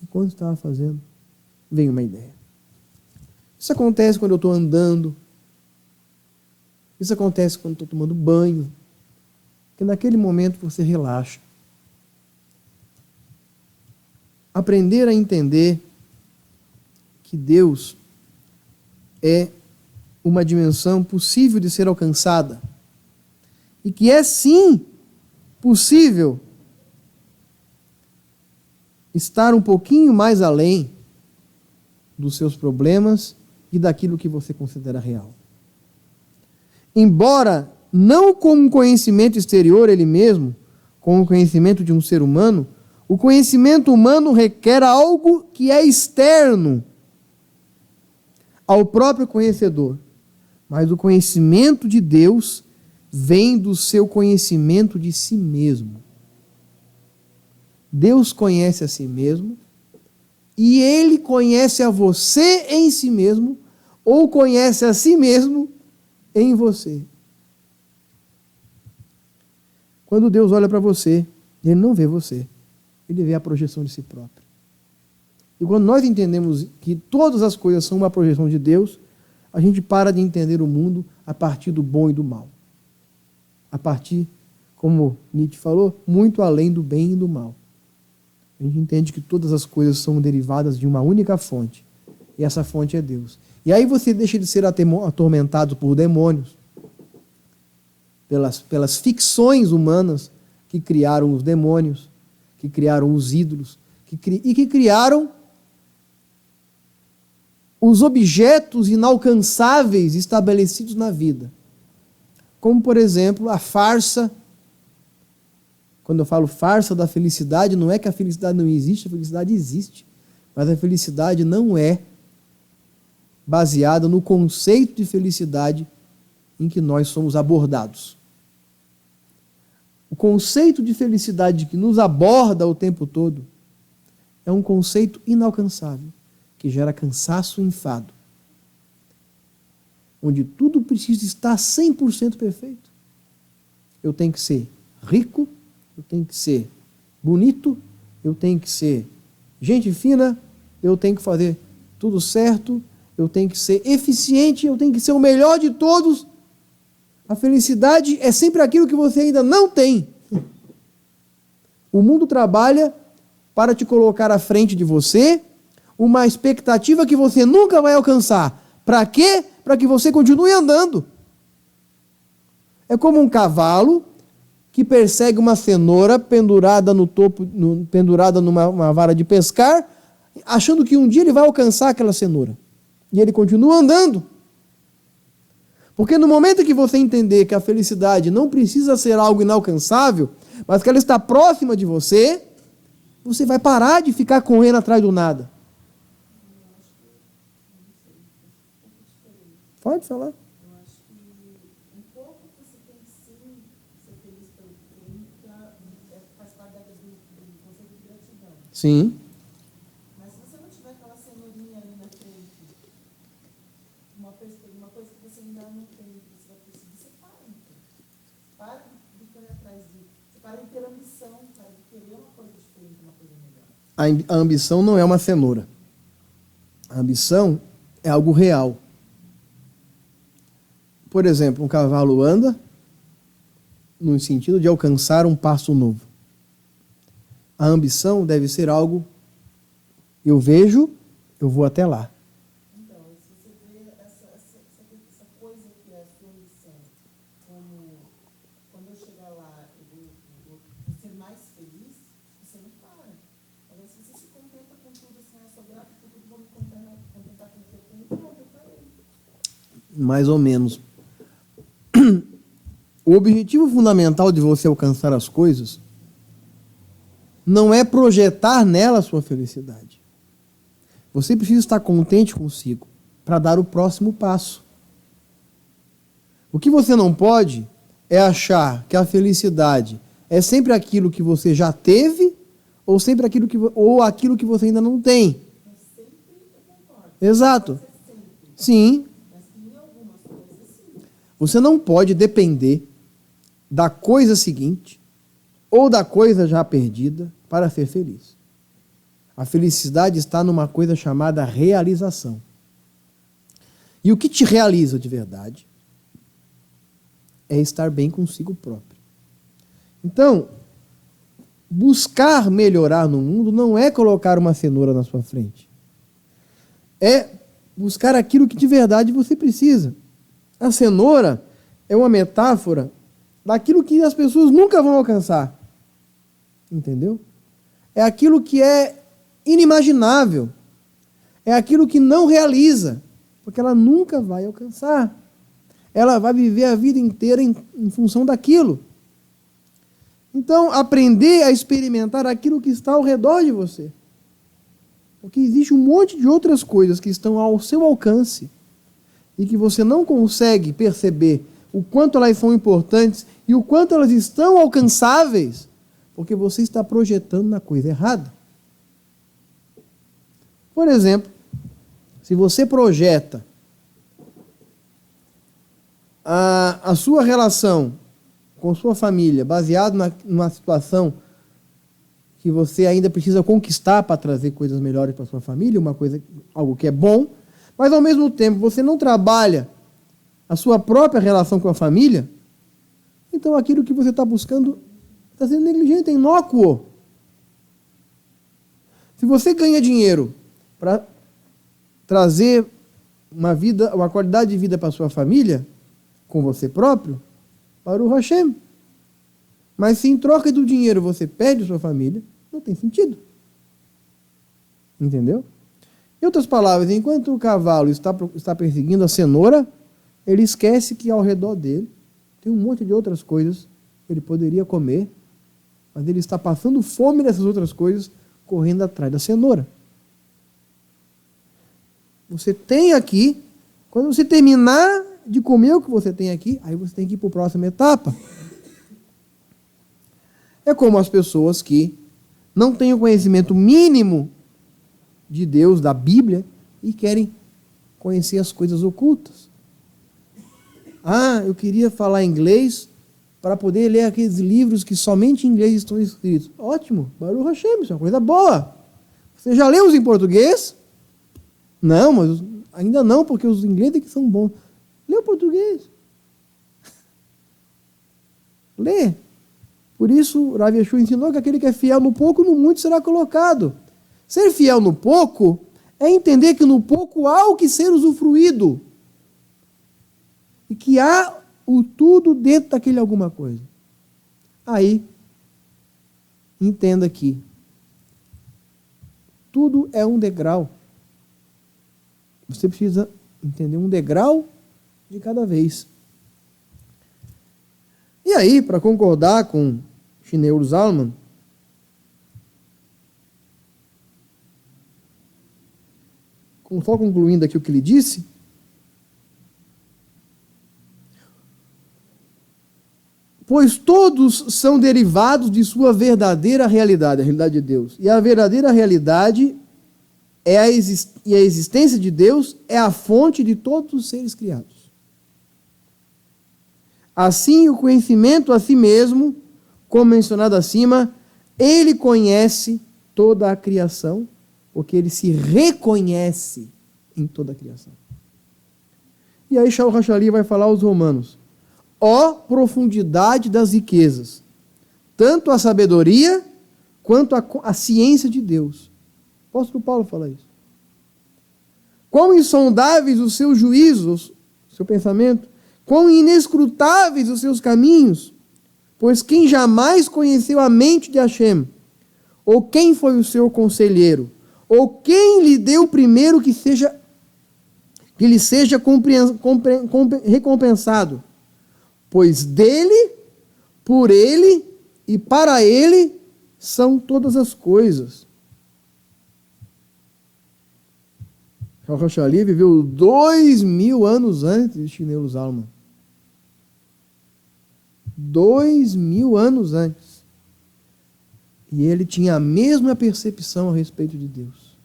E quando estava fazendo, vem uma ideia. Isso acontece quando eu estou andando. Isso acontece quando estou tomando banho. Porque naquele momento você relaxa. Aprender a entender que Deus é uma dimensão possível de ser alcançada. E que é sim possível estar um pouquinho mais além dos seus problemas e daquilo que você considera real. Embora não com um conhecimento exterior ele mesmo, com o conhecimento de um ser humano, o conhecimento humano requer algo que é externo ao próprio conhecedor. Mas o conhecimento de Deus vem do seu conhecimento de si mesmo. Deus conhece a si mesmo e Ele conhece a você em si mesmo ou conhece a si mesmo em você. Quando Deus olha para você, Ele não vê você, Ele vê a projeção de si próprio. E quando nós entendemos que todas as coisas são uma projeção de Deus, a gente para de entender o mundo a partir do bom e do mal. A partir, como Nietzsche falou, muito além do bem e do mal. A gente entende que todas as coisas são derivadas de uma única fonte. E essa fonte é Deus. E aí você deixa de ser atormentado por demônios, pelas ficções humanas que criaram os demônios, que criaram os ídolos, e que criaram os objetos inalcançáveis estabelecidos na vida. Como, por exemplo, a farsa. Quando eu falo farsa da felicidade, não é que a felicidade não existe, a felicidade existe. Mas a felicidade não é baseada no conceito de felicidade em que nós somos abordados. O conceito de felicidade que nos aborda o tempo todo é um conceito inalcançável, que gera cansaço e enfado, onde tudo precisa estar 100% perfeito. Eu tenho que ser rico, eu tenho que ser bonito, eu tenho que ser gente fina, eu tenho que fazer tudo certo, eu tenho que ser eficiente, eu tenho que ser o melhor de todos. A felicidade é sempre aquilo que você ainda não tem. O mundo trabalha para te colocar à frente de você uma expectativa que você nunca vai alcançar. Para quê? Para que você continue andando. É como um cavalo que persegue uma cenoura pendurada no topo, pendurada numa vara de pescar, achando que um dia ele vai alcançar aquela cenoura. E ele continua andando. Porque no momento que você entender que a felicidade não precisa ser algo inalcançável, mas que ela está próxima de você, você vai parar de ficar correndo atrás do nada. Pode falar. Eu acho que um pouco você tem que sim ser feliz pelo que tem, faz parte do conceito de gratidão. Sim. Mas se você não tiver aquela cenourinha ali na frente, uma coisa que você ainda não tem, que você vai conseguir, você para. Então. Para de correr atrás disso. Você para de ter ambição, para de querer uma coisa diferente, uma coisa melhor. A ambição não é uma cenoura. A ambição é algo real. Por exemplo, um cavalo anda no sentido de alcançar um passo novo. A ambição deve ser algo, eu vejo, eu vou até lá. Então, se você vê essa coisa que é a sua ambição, como quando eu chegar lá, eu vou ser mais feliz, você não para. Agora, se você se contenta com tudo, assim, eu sou grato por tudo, vou me contentar com o que eu tenho, pronto, eu parei. Mais ou menos. O objetivo fundamental de você alcançar as coisas não é projetar nela a sua felicidade. Você precisa estar contente consigo para dar o próximo passo. O que você não pode é achar que a felicidade é sempre aquilo que você já teve ou sempre aquilo que você ainda não tem. Mas sempre eu concordo. Exato. Pode ser sempre, Sim. mas em algumas coisas sim. Você não pode depender da coisa seguinte ou da coisa já perdida para ser feliz. A felicidade está numa coisa chamada realização. E o que te realiza de verdade é estar bem consigo próprio. Então, buscar melhorar no mundo não é colocar uma cenoura na sua frente. É buscar aquilo que de verdade você precisa. A cenoura é uma metáfora daquilo que as pessoas nunca vão alcançar. Entendeu? É aquilo que é inimaginável. É aquilo que não realiza, porque ela nunca vai alcançar. Ela vai viver a vida inteira em função daquilo. Então, aprender a experimentar aquilo que está ao redor de você. Porque existe um monte de outras coisas que estão ao seu alcance e que você não consegue perceber o quanto elas são importantes e o quanto elas estão alcançáveis, porque você está projetando na coisa errada. Por exemplo, se você projeta a sua relação com sua família baseado numa situação que você ainda precisa conquistar para trazer coisas melhores para sua família, algo que é bom, mas ao mesmo tempo você não trabalha a sua própria relação com a família, então aquilo que você está buscando está sendo negligente, é inócuo. Se você ganha dinheiro para trazer uma qualidade de vida para a sua família, com você próprio, Baruch Hashem. Mas se em troca do dinheiro você perde a sua família, não tem sentido. Entendeu? Em outras palavras, enquanto o cavalo está perseguindo a cenoura, ele esquece que ao redor dele tem um monte de outras coisas que ele poderia comer, mas ele está passando fome nessas outras coisas, correndo atrás da cenoura. você tem aqui, quando você terminar de comer o que você tem aqui, aí você tem que ir para a próxima etapa. É como as pessoas que não têm o conhecimento mínimo de Deus, da Bíblia, e querem conhecer as coisas ocultas. Eu queria falar inglês para poder ler aqueles livros que somente em inglês estão escritos. Ótimo, Baruch Hashem, isso é uma coisa boa. Você já leu os em português? Não, mas ainda não, porque os ingleses que são bons. Lê o português. Lê. Por isso, Rav Yeshua ensinou que aquele que é fiel no pouco, no muito será colocado. Ser fiel no pouco é entender que no pouco há o que ser usufruído. E que há o tudo dentro daquele alguma coisa. Aí, entenda que tudo é um degrau. Você precisa entender um degrau de cada vez. E aí, para concordar com Shneur Zalman, só concluindo aqui o que ele disse, pois todos são derivados de sua verdadeira realidade, a realidade de Deus. E a verdadeira realidade e a existência de Deus é a fonte de todos os seres criados. Assim, o conhecimento a si mesmo, como mencionado acima, ele conhece toda a criação, porque ele se reconhece em toda a criação. E aí Shaul Hashali vai falar aos romanos: ó profundidade das riquezas, tanto a sabedoria quanto a ciência de Deus. O apóstolo Paulo fala isso. Quão insondáveis os seus juízos, seu pensamento, quão inescrutáveis os seus caminhos, pois quem jamais conheceu a mente de Hashem, ou quem foi o seu conselheiro, ou quem lhe deu primeiro que lhe seja recompensado, pois dele, por ele e para ele são todas as coisas. Rosh Ali viveu 2000 anos antes de Shneur Zalman. 2000 anos antes. E ele tinha a mesma percepção a respeito de Deus.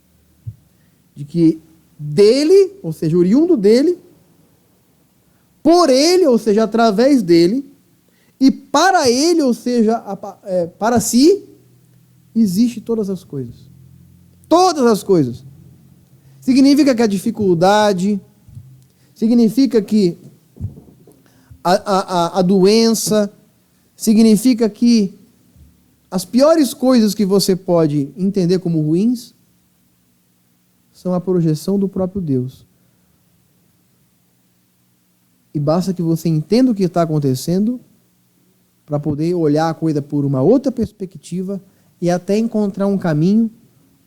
De que dele, ou seja, oriundo dele, por ele, ou seja, através dele, e para ele, ou seja, para si, existe todas as coisas. Todas as coisas. Significa que a dificuldade, significa que a doença, significa que as piores coisas que você pode entender como ruins são a projeção do próprio Deus. E basta que você entenda o que está acontecendo para poder olhar a coisa por uma outra perspectiva e até encontrar um caminho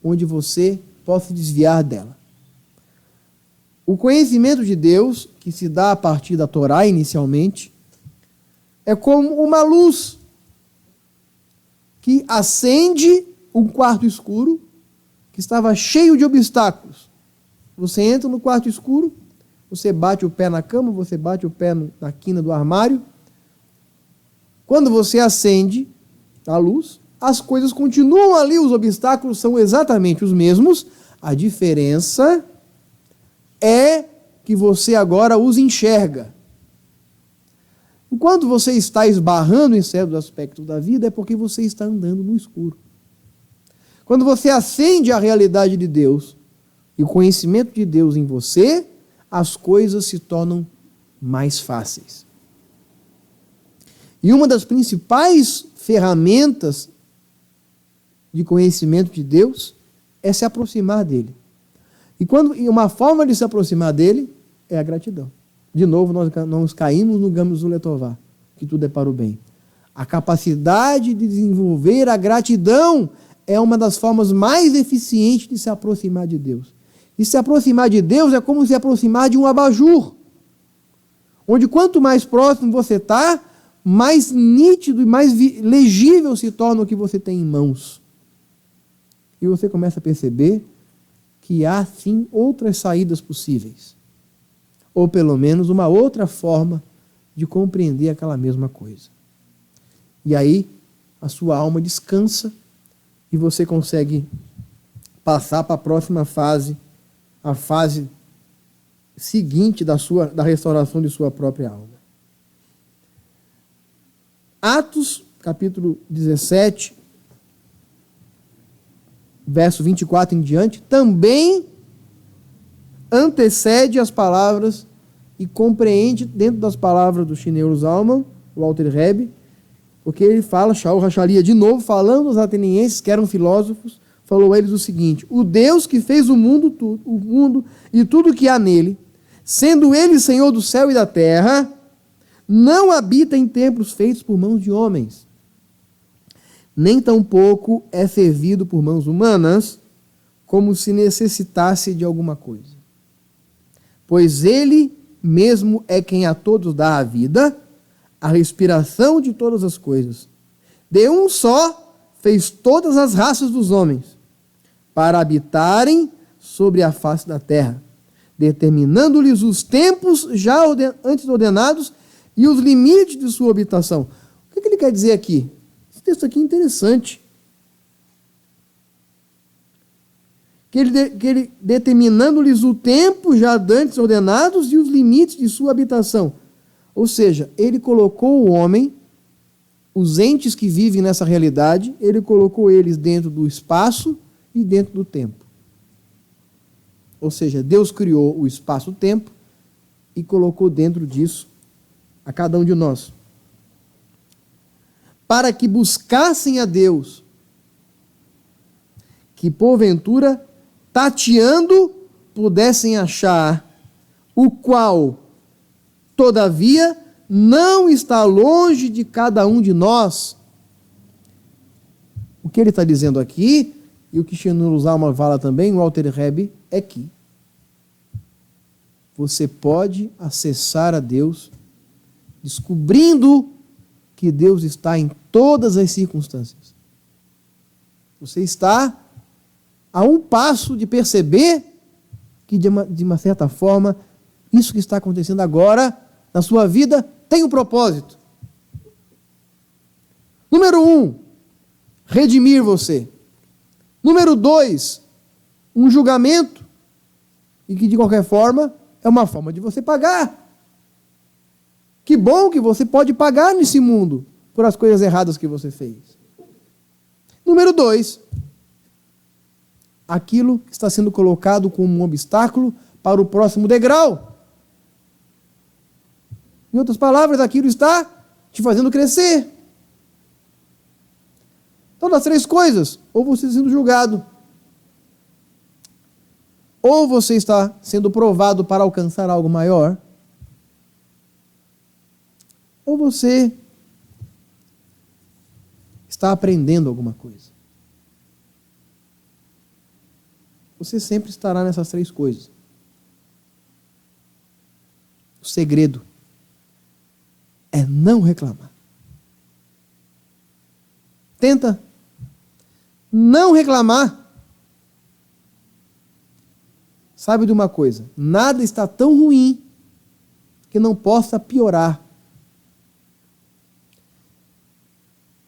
onde você possa desviar dela. O conhecimento de Deus, que se dá a partir da Torá inicialmente, é como uma luz que acende um quarto escuro que estava cheio de obstáculos. Você entra no quarto escuro, você bate o pé na cama, você bate o pé na quina do armário. Quando você acende a luz, as coisas continuam ali, os obstáculos são exatamente os mesmos, a diferença é que você agora os enxerga. Enquanto você está esbarrando em certos aspectos da vida, é porque você está andando no escuro. Quando você acende a realidade de Deus e o conhecimento de Deus em você, as coisas se tornam mais fáceis. E uma das principais ferramentas de conhecimento de Deus é se aproximar dele. E uma forma de se aproximar dele é a gratidão. De novo, nós caímos no Gamos do Letová, que tudo é para o bem. A capacidade de desenvolver a gratidão é uma das formas mais eficientes de se aproximar de Deus. E se aproximar de Deus é como se aproximar de um abajur, onde quanto mais próximo você está, mais nítido e mais legível se torna o que você tem em mãos. E você começa a perceber que que há sim outras saídas possíveis, ou pelo menos uma outra forma de compreender aquela mesma coisa. E aí a sua alma descansa e você consegue passar para a próxima fase, a fase seguinte da restauração de sua própria alma. Atos, capítulo 17, verso 24 em diante, também antecede as palavras e compreende dentro das palavras do Shneur Zalman, Walter Rebbe, porque ele fala, Shaul Hachalia, de novo, falando aos atenienses, que eram filósofos, falou a eles o seguinte: o Deus que fez o mundo e tudo que há nele, sendo ele Senhor do céu e da terra, não habita em templos feitos por mãos de homens, nem tampouco é servido por mãos humanas, como se necessitasse de alguma coisa. Pois ele mesmo é quem a todos dá a vida, a respiração de todas as coisas. De um só fez todas as raças dos homens, para habitarem sobre a face da terra, determinando-lhes os tempos já antes ordenados e os limites de sua habitação. O que ele quer dizer aqui? Esse texto aqui é interessante. Que ele determinando-lhes o tempo já antes ordenados e os limites de sua habitação. Ou seja, ele colocou o homem, os entes que vivem nessa realidade, ele colocou eles dentro do espaço e dentro do tempo. Ou seja, Deus criou o espaço-tempo e colocou dentro disso a cada um de nós, para que buscassem a Deus, que porventura, tateando, pudessem achar, o qual, todavia, não está longe de cada um de nós. O que ele está dizendo aqui, e o que Shneur Zalman fala também, o Walter Rebbe, é que você pode acessar a Deus descobrindo que Deus está em todas as circunstâncias. Você está a um passo de perceber que, de uma certa forma, isso que está acontecendo agora na sua vida tem um propósito. Número 1, redimir você. Número 2, um julgamento, e que de qualquer forma é uma forma de você pagar. Que bom que você pode pagar nesse mundo por as coisas erradas que você fez. Número 2, aquilo que está sendo colocado como um obstáculo para o próximo degrau. Em outras palavras, aquilo está te fazendo crescer. Então, das três coisas, ou você está sendo julgado, ou você está sendo provado para alcançar algo maior, ou você está aprendendo alguma coisa. Você sempre estará nessas três coisas. O segredo é não reclamar. Tenta não reclamar. Sabe de uma coisa? Nada está tão ruim que não possa piorar.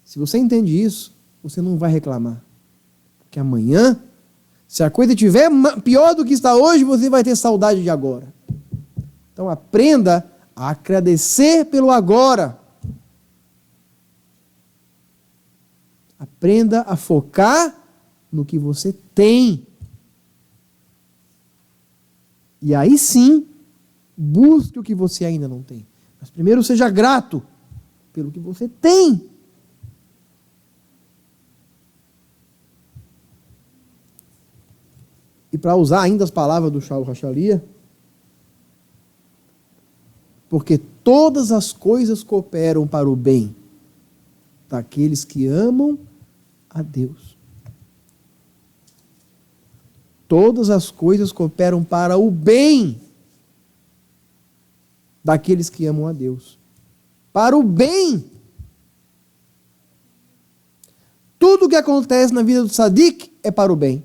Se você entende isso, você não vai reclamar. Porque amanhã, se a coisa estiver pior do que está hoje, você vai ter saudade de agora. Então aprenda a agradecer pelo agora. Aprenda a focar no que você tem. E aí sim, busque o que você ainda não tem. Mas primeiro seja grato pelo que você tem. E para usar ainda as palavras do Shaul Hachalia, porque todas as coisas cooperam para o bem daqueles que amam a Deus. Todas as coisas cooperam para o bem daqueles que amam a Deus. Para o bem. Tudo que acontece na vida do tzadik é para o bem.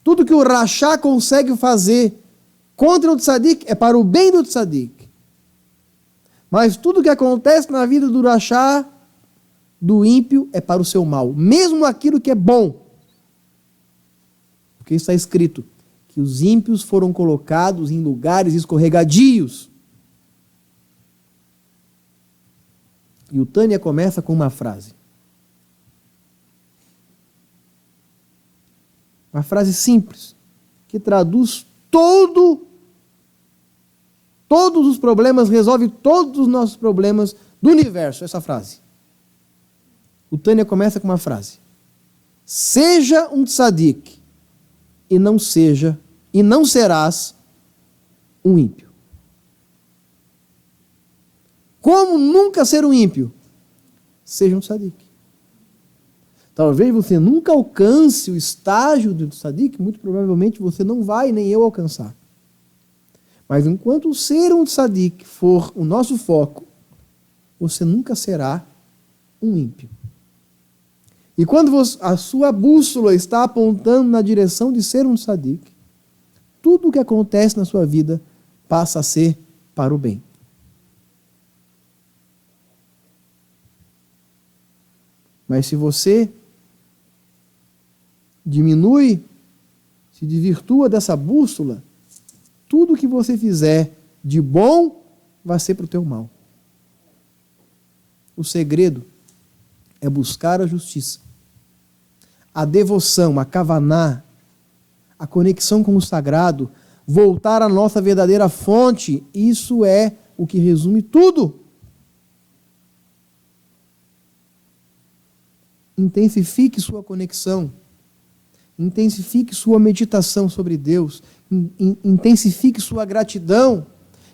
Tudo que o rachá consegue fazer contra o tzadik é para o bem do tzadik. Mas tudo que acontece na vida do rachá, do ímpio, é para o seu mal. Mesmo aquilo que é bom. Porque está escrito que os ímpios foram colocados em lugares escorregadios. E o Tânia começa com uma frase. Uma frase simples, que traduz todos os problemas, resolve todos os nossos problemas do universo, essa frase. O Tânia começa com uma frase. Seja um tzadik e não serás um ímpio. Como nunca ser um ímpio? Seja um tzadik. Talvez você nunca alcance o estágio do tzadik, muito provavelmente você não vai, nem eu alcançar. Mas enquanto ser um tzadik for o nosso foco, você nunca será um ímpio. E quando a sua bússola está apontando na direção de ser um tzadik, tudo o que acontece na sua vida passa a ser para o bem. Mas se você diminui, se desvirtua dessa bússola, tudo que você fizer de bom vai ser para o teu mal. O segredo é buscar a justiça, a devoção, a kavaná, a conexão com o sagrado, voltar à nossa verdadeira fonte. Isso é o que resume tudo. Intensifique sua conexão. Intensifique sua meditação sobre Deus. Intensifique sua gratidão.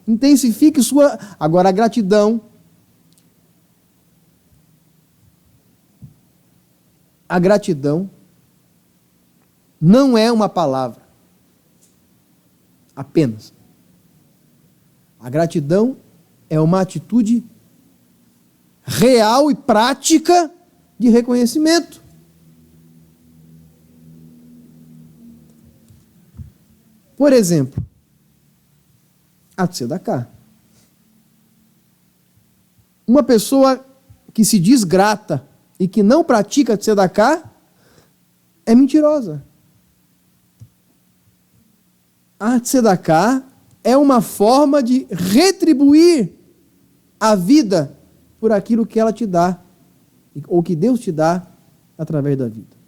Intensifique sua... Agora, a gratidão... A gratidão não é uma palavra. Apenas. A gratidão é uma atitude real e prática de reconhecimento. Por exemplo, a tzedakah. Uma pessoa que se diz grata e que não pratica tzedakah é mentirosa. A tzedakah é uma forma de retribuir a vida por aquilo que ela te dá, ou que Deus te dá através da vida.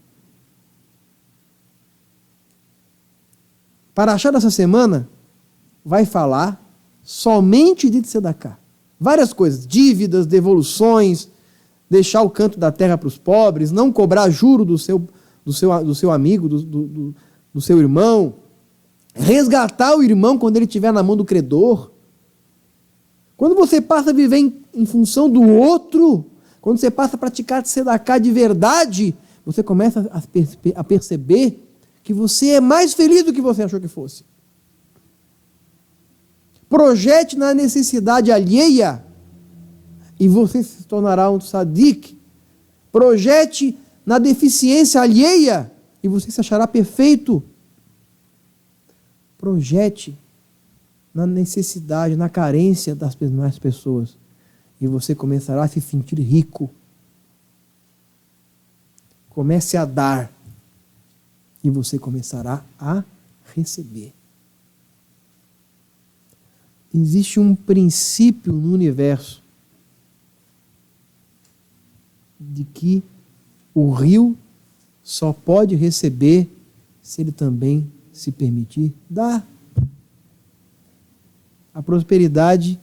Parashá dessa semana vai falar somente de tzedakah. Várias coisas, dívidas, devoluções, deixar o canto da terra para os pobres, não cobrar juro do seu amigo, do seu irmão, resgatar o irmão quando ele estiver na mão do credor. Quando você passa a viver em função do outro, quando você passa a praticar tzedakah de verdade, você começa a perceber que você é mais feliz do que você achou que fosse. Projete na necessidade alheia e você se tornará um tzadik. Projete na deficiência alheia e você se achará perfeito. Projete na necessidade, na carência das demais pessoas e você começará a se sentir rico. Comece a dar e você começará a receber. Existe um princípio no universo de que o rio só pode receber se ele também se permitir dar. A prosperidade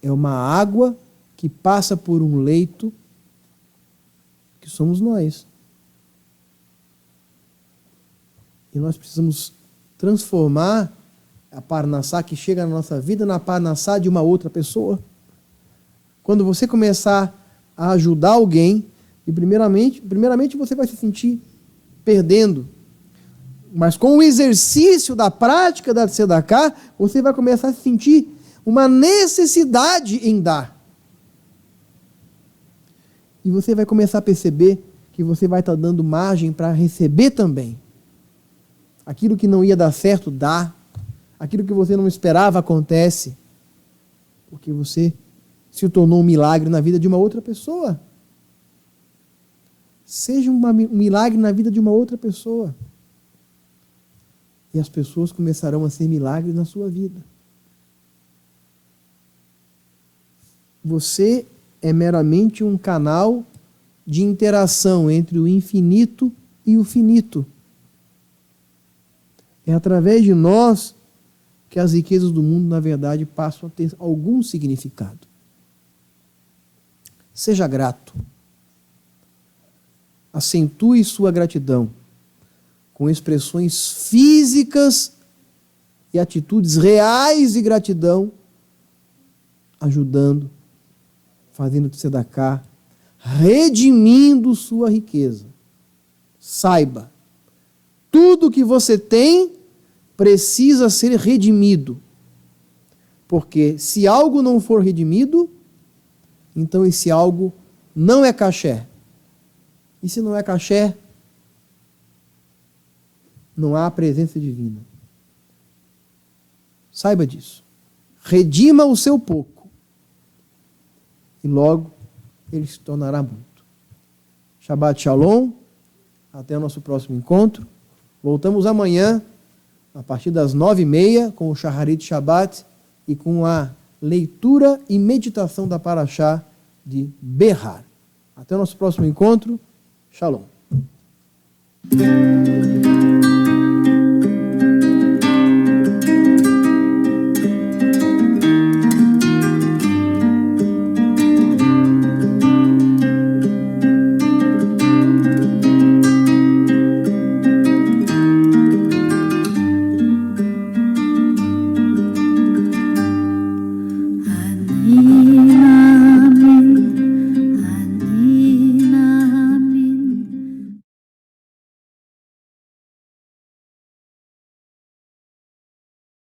é uma água que passa por um leito que somos nós. E nós precisamos transformar a parnassá que chega na nossa vida na parnassá de uma outra pessoa. Quando você começar a ajudar alguém, e primeiramente você vai se sentir perdendo. Mas com o exercício da prática da tzedakah, você vai começar a sentir uma necessidade em dar. E você vai começar a perceber que você vai estar dando margem para receber também. Aquilo que não ia dar certo, dá. Aquilo que você não esperava, acontece. Porque você se tornou um milagre na vida de uma outra pessoa. Seja um milagre na vida de uma outra pessoa. E as pessoas começarão a ser milagres na sua vida. Você é meramente um canal de interação entre o infinito e o finito. É através de nós que as riquezas do mundo, na verdade, passam a ter algum significado. Seja grato. Acentue sua gratidão com expressões físicas e atitudes reais de gratidão, ajudando, fazendo tzedakah, redimindo sua riqueza. Saiba, tudo que você tem precisa ser redimido. Porque se algo não for redimido, então esse algo não é caché. E se não é caché, não há presença divina. Saiba disso. Redima o seu pouco. E logo ele se tornará muito. Shabbat Shalom. Até o nosso próximo encontro. Voltamos amanhã, a partir das 9h30, com o Shaharit Shabbat e com a leitura e meditação da Parashá de Behar. Até o nosso próximo encontro. Shalom.